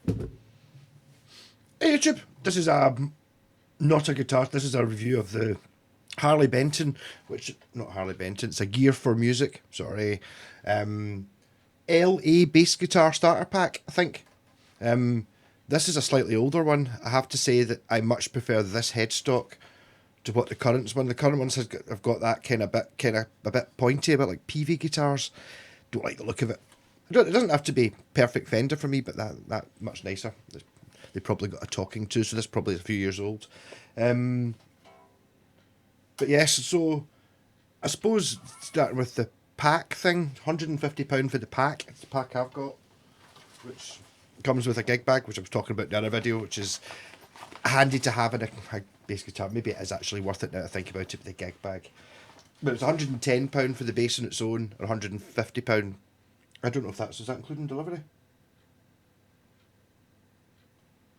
Hey YouTube, this is not a guitar. This is a review of the Harley Benton, which not Harley Benton. It's a Gear for Music. Sorry, LA bass guitar starter pack. I think. This is a slightly older one. I have to say that I much prefer this headstock to what the current one. The current ones have got that kind of a bit pointy, a bit like PV guitars. Don't like the look of it. It doesn't have to be perfect Fender for me, but that much nicer. They probably got a talking to, so this probably is a few years old. But yes, so I suppose starting with the pack thing, £150 for the pack. It's the pack I've got, which comes with a gig bag, which I was talking about in the other video, which is handy to have in a bass guitar. Maybe it is actually worth it now I think about it with the gig bag. But it's £110 for the bass on its own, or £150. I don't know if is that including delivery?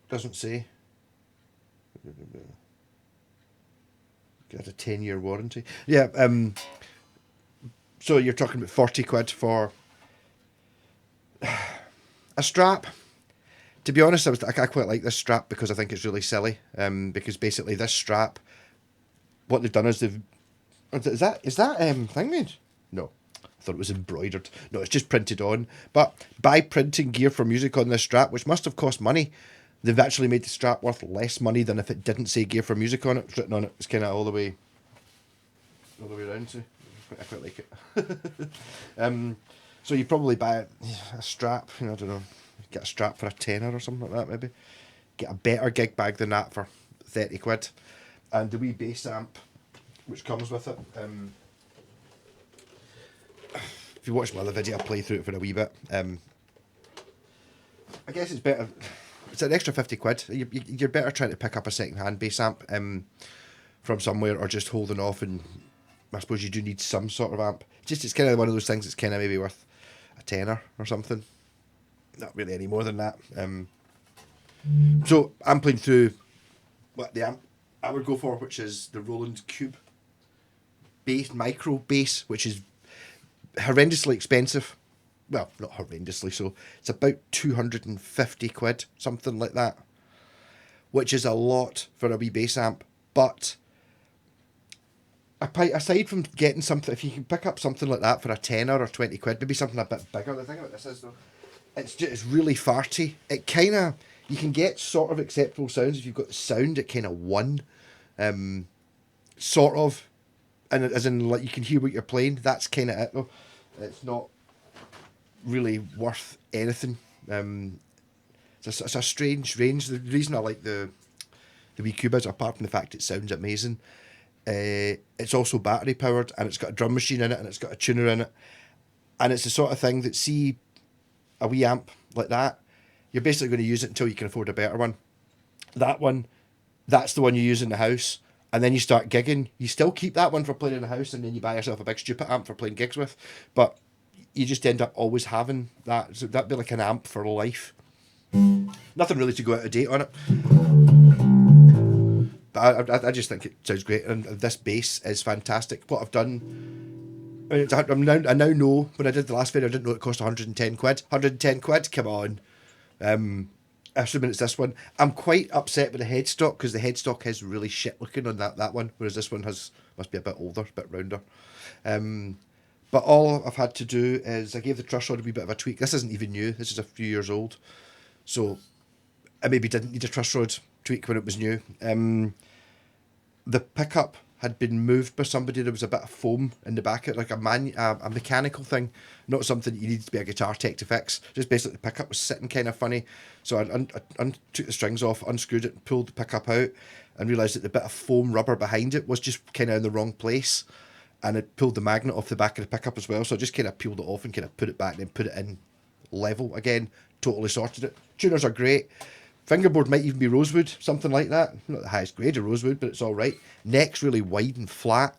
Doesn't say. Got a 10-year warranty. Yeah, so you're talking about 40 quid for a strap. To be honest, I quite like this strap because I think it's really silly. Because basically this strap, what they've done is is that thing made? No, I thought it was embroidered. No, it's just printed on. But by printing Gear for Music on this strap, which must have cost money, they've actually made the strap worth less money than if it didn't say Gear for Music on it. It's written on it. It's kind of all the way around. So I quite like it. So you probably buy a strap. I don't know. Get a strap for a tenner or something like that. Maybe get a better gig bag than that for 30 quid. And the wee bass amp, which comes with it. If you watch my other video, I'll play through it for a wee bit. I guess it's better. It's an extra 50 quid. You're better trying to pick up a second-hand bass amp from somewhere, or just holding off. And I suppose you do need some sort of amp. It's kind of one of those things that's kind of maybe worth a tenner or something. Not really any more than that. So I'm playing through what the amp I would go for, which is the Roland Cube bass, micro bass, which is horrendously expensive. Well, not horrendously so. It's about 250 quid, something like that, which is a lot for a wee bass amp. But aside from getting something, if you can pick up something like that for a tenner or 20 quid, maybe something a bit bigger. The thing about this is though, it's really farty. It kind of, you can get sort of acceptable sounds if you've got the sound at kind of one, sort of, and as in like you can hear what you're playing. That's kind of it though. It's not really worth anything. It's a strange range. The reason I like the wee cube is, apart from the fact it sounds amazing, it's also battery powered, and it's got a drum machine in it, and it's got a tuner in it, and it's the sort of thing that, see a wee amp like that, you're basically going to use it until you can afford a better one. That one, that's the one you use in the house, and then you start gigging. You still keep that one for playing in the house, and then you buy yourself a big stupid amp for playing gigs with. But you just end up always having that. So that'd be like an amp for life. Nothing really to go out of date on it. But I just think it sounds great, and this bass is fantastic. What I've done, I now know, when I did the last video, I didn't know it cost 110 quid. 110 quid? Come on. Assuming it's this one. I'm quite upset with the headstock, because the headstock is really shit looking on that one, whereas this one must be a bit older, a bit rounder. But all I've had to do is I gave the truss rod a wee bit of a tweak. This isn't even new. This is a few years old. So I maybe didn't need a truss rod tweak when it was new. The pickup had been moved by somebody. There was a bit of foam in the back, like a mechanical thing, not something that you need to be a guitar tech to fix. Just basically the pickup was sitting kind of funny, so I took the strings off, unscrewed it, and pulled the pickup out, and realised that the bit of foam rubber behind it was just kind of in the wrong place, and it pulled the magnet off the back of the pickup as well. So I just kind of peeled it off and kind of put it back, and then put it in level again. Totally sorted it. Tuners are great. Fingerboard might even be rosewood, something like that. Not the highest grade of rosewood, but it's all right. Neck's really wide and flat,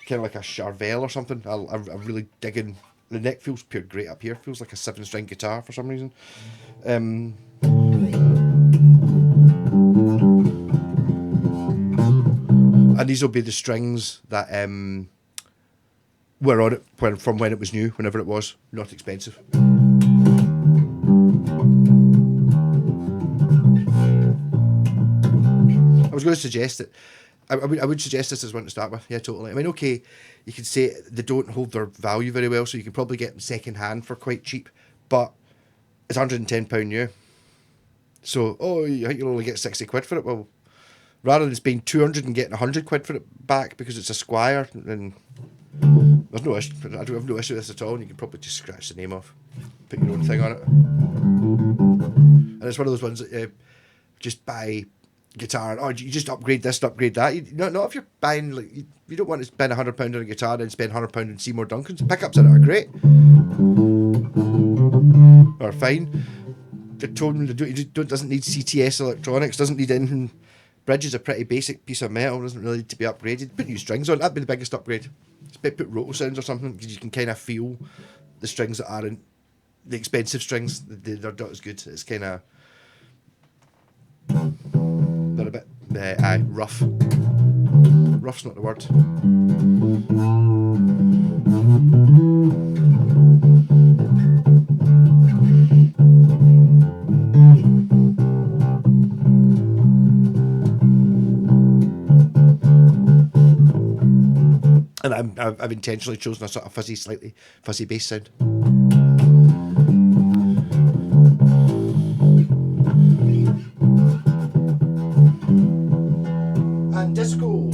kind of like a Charvel or something. I'm really digging. The neck feels pure great up here. Feels like a 7-string guitar for some reason. And these will be the strings that were on it from when it was new, whenever it was. Not expensive. going to suggest that I would suggest this as one to start with. Yeah, totally. I mean, okay, you could say they don't hold their value very well, so you can probably get them second hand for quite cheap, but it's £110 new. So, you think you'll only get 60 quid for it? Well, rather than spending 200 and getting 100 quid for it back because it's a Squire, then there's no issue. I don't have no issue with this at all, and you can probably just scratch the name off, put your own thing on it. And it's one of those ones that just buy guitar. Oh, you just upgrade this and upgrade that. Not if you're buying, like, you don't want to spend £100 on a guitar and spend £100 on Seymour Duncan's. Pickups in it are great, or fine. The tone, doesn't need CTS electronics, doesn't need anything. Bridge is a pretty basic piece of metal, doesn't really need to be upgraded. Put new strings on, that'd be the biggest upgrade. Just put roto sounds or something, because you can kind of feel the strings that aren't the expensive strings. They're not as good. It's kind of, they're a bit rough. Rough's not the word. And I've intentionally chosen a sort of slightly fuzzy bass sound. And disco.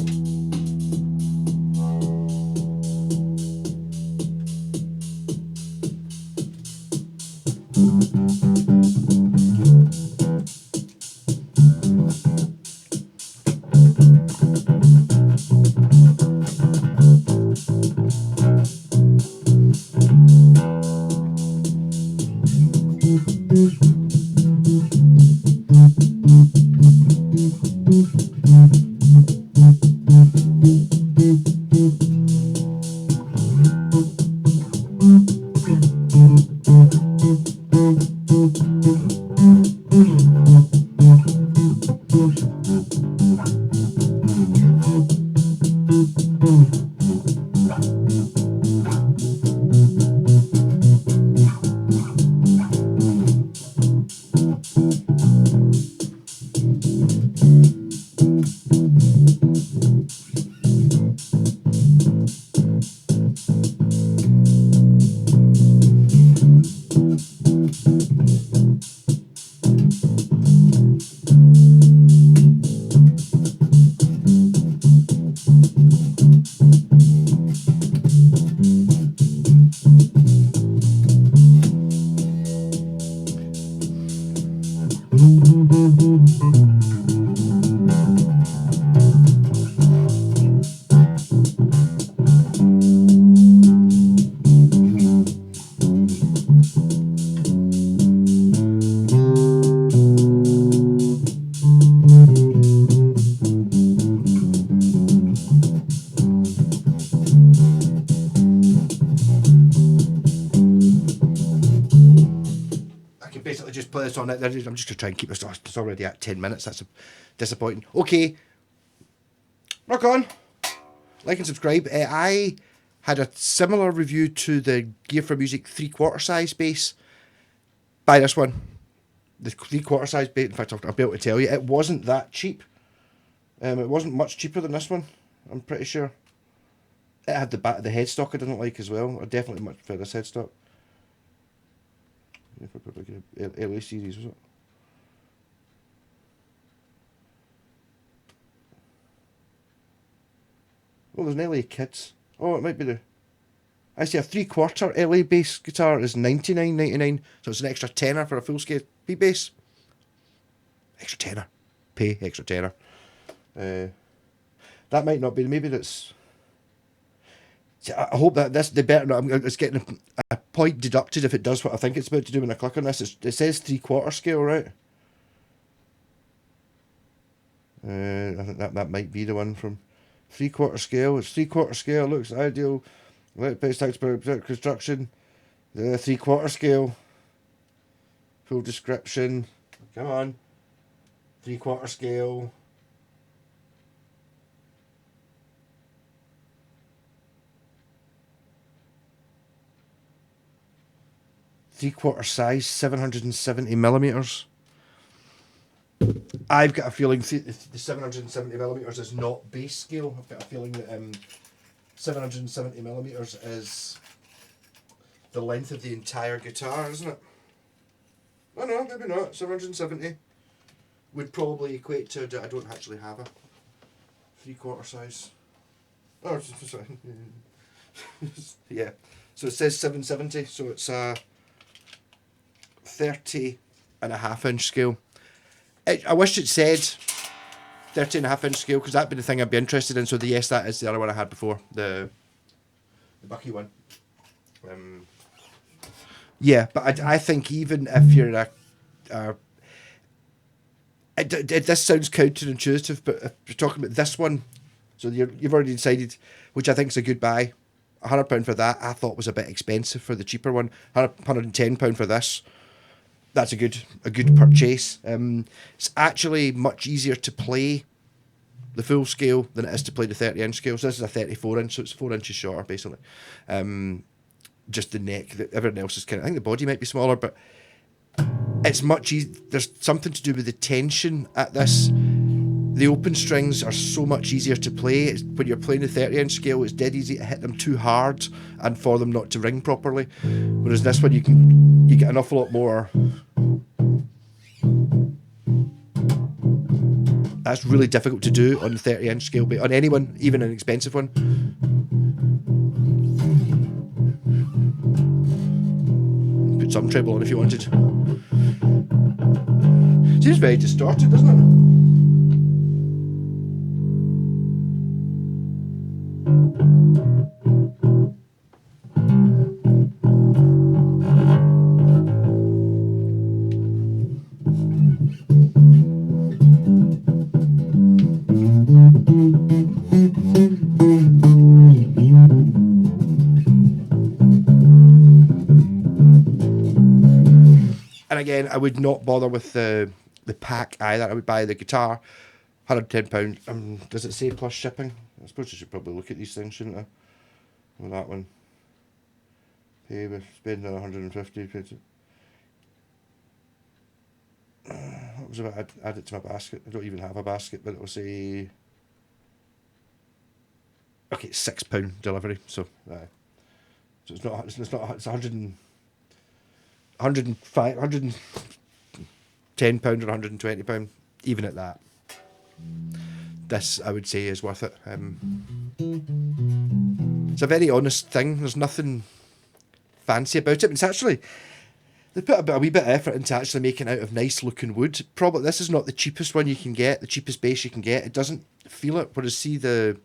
Just play this on it. I'm just going to try and keep this. It's already at 10 minutes. That's disappointing. Okay. Rock on. Like and subscribe. I had a similar review to the Gear for Music 3/4 size bass. Buy this one. The 3/4 size bass. In fact, I'll be able to tell you, it wasn't that cheap. It wasn't much cheaper than this one, I'm pretty sure. It had the headstock I didn't like as well. I definitely much prefer this headstock. LA series, was it? Oh, there's an LA Kids. Oh, it might be the... I see a 3/4 LA bass guitar is $99.99, so it's an extra tenner for a full scale B bass. Extra tenner. Pay extra tenner. That might not be. Maybe that's... I hope that they better not. It's getting a point deducted if it does what I think it's about to do when I click on this. It says 3/4 scale, right? I think that might be the one from 3/4 scale. It's 3/4 scale. Looks ideal. Base tax construction. The 3/4 scale. Full description. Come on. 3/4 scale. Three-quarter size, 770 millimeters. I've got a feeling the 770mm is not base scale. I've got a feeling that 770mm is the length of the entire guitar, isn't it? Oh no, maybe not. 770 would probably equate to, I don't actually have a 3/4 size. Oh, sorry. Yeah. So it says 770, so it's a 30.5-inch scale. I wish it said 30.5-inch scale, because that'd be the thing I'd be interested in. So yes, that is the other one I had before, the Bucky one. Yeah, but I think even if you're this sounds counterintuitive, but if you're talking about this one, so you've already decided, which I think is a good buy. £100 for that, I thought was a bit expensive for the cheaper one. £110 for this. That's a good purchase. It's actually much easier to play the full scale than it is to play the 30-inch scale. So this is a 34-inch, so it's 4 inches shorter, basically. Just the neck. Everything else is kind of, I think the body might be smaller, but it's much easier. There's something to do with the tension at this. The open strings are so much easier to play. When you're playing the 30-inch scale, it's dead easy to hit them too hard and for them not to ring properly. Whereas this one, you get an awful lot more. That's really difficult to do on the 30-inch scale, but on anyone, even an expensive one. Put some treble on if you wanted. Seems very distorted, doesn't it? And again, I would not bother with the pack either. I would buy the guitar, £110. Does it say plus shipping? I suppose I should probably look at these things, shouldn't I? With that one. Pay with spending £150. What was about? I'd add it to my basket. I don't even have a basket, but it will say. Okay, it's £6 delivery. So it's not. It's 100. £105, £110 or £120, even at that. This, I would say, is worth it. It's a very honest thing. There's nothing fancy about it. It's actually, they put a wee bit of effort into actually making it out of nice looking wood. Probably this is not the cheapest one you can get, the cheapest bass you can get. It doesn't feel it. Whereas see the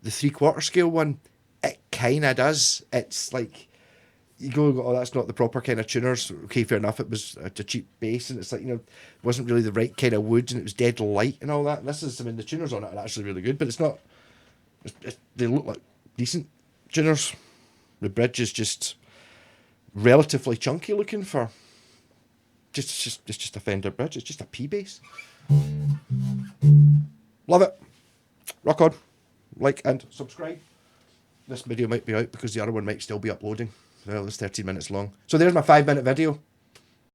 3/4 scale one, it kind of does. It's like, you go, oh, that's not the proper kind of tuners. Okay, fair enough. It was a cheap bass, and it's like, it wasn't really the right kind of wood, and it was dead light and all that. And this is, the tuners on it are actually really good, but it's not. They look like decent tuners. The bridge is just relatively chunky looking for. It's just a Fender bridge. It's just a P bass. Love it. Rock on. Like and subscribe. This video might be out because the other one might still be uploading. Well, it's 13 minutes long. So there's my 5-minute video.